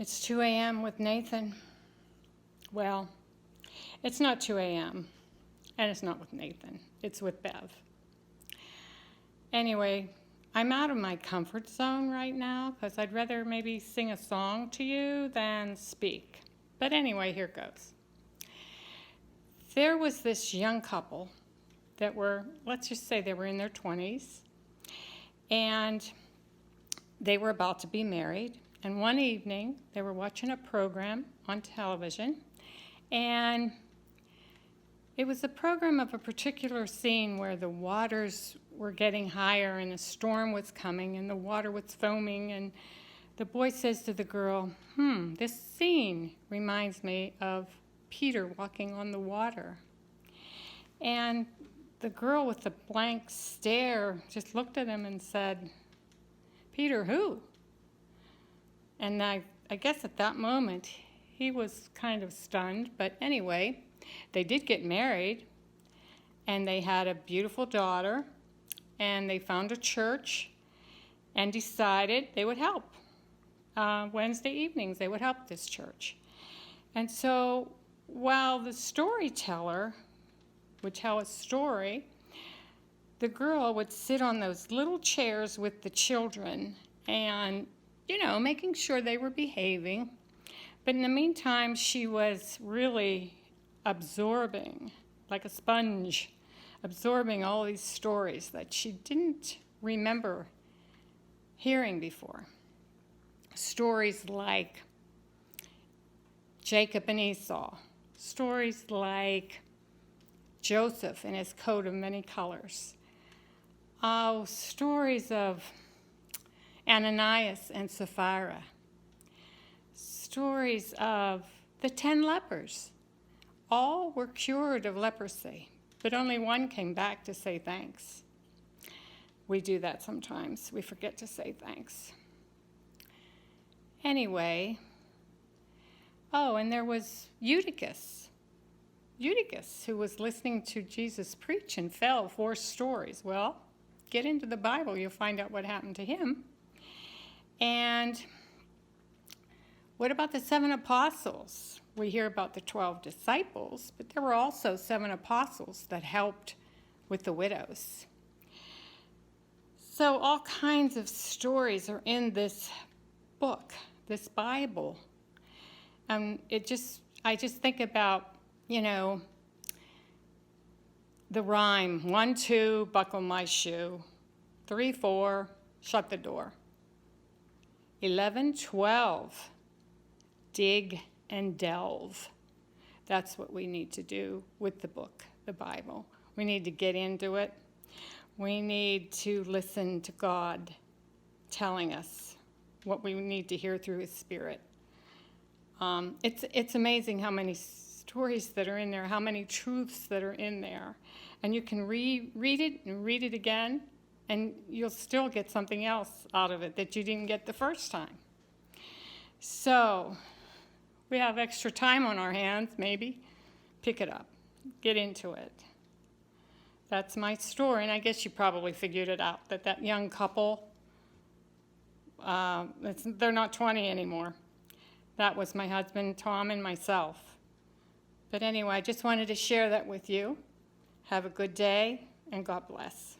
It's 2 a.m. with Nathan. Well, it's not 2 a.m. and it's not with Nathan. It's with Bev. Anyway, I'm out of my comfort zone right now because I'd rather maybe sing a song to you than speak. But anyway, here goes. There was this young couple that were, let's just say they were in their 20s, and they were about to be married. And one evening, they were watching a program on television, and it was a program of a particular scene where the waters were getting higher and a storm was coming and the water was foaming, and the boy says to the girl, this scene reminds me of Peter walking on the water. And the girl with the blank stare just looked at him and said, Peter who? And I guess at that moment, he was kind of stunned. But anyway, they did get married, and they had a beautiful daughter, and they found a church and decided they would help. Wednesday evenings, they would help this church. And so while the storyteller would tell a story, the girl would sit on those little chairs with the children and making sure they were behaving. But in the meantime, she was really absorbing, like a sponge, absorbing all these stories that she didn't remember hearing before. Stories like Jacob and Esau. Stories like Joseph and his coat of many colors. Stories of Ananias and Sapphira. Stories of the 10 lepers. All were cured of leprosy, but only one came back to say thanks. We do that sometimes. We forget to say thanks. Anyway, and there was Eutychus, who was listening to Jesus preach and fell 4 stories. Well, get into the Bible, you'll find out what happened to him. And what about the 7 apostles? We hear about the 12 disciples, but there were also 7 apostles that helped with the widows. So all kinds of stories are in this book, this Bible. I just think about, the rhyme, 1, 2, buckle my shoe. 3, 4, shut the door. 11, 12, dig and delve. That's what we need to do with the book, the Bible. We need to get into it. We need to listen to God telling us what we need to hear through his Spirit. It's amazing how many stories that are in there, how many truths that are in there. And you can read it and read it again, and you'll still get something else out of it that you didn't get the first time. So we have extra time on our hands, maybe. Pick it up. Get into it. That's my story, and I guess you probably figured it out, that young couple, they're not 20 anymore. That was my husband, Tom, and myself. But anyway, I just wanted to share that with you. Have a good day, and God bless.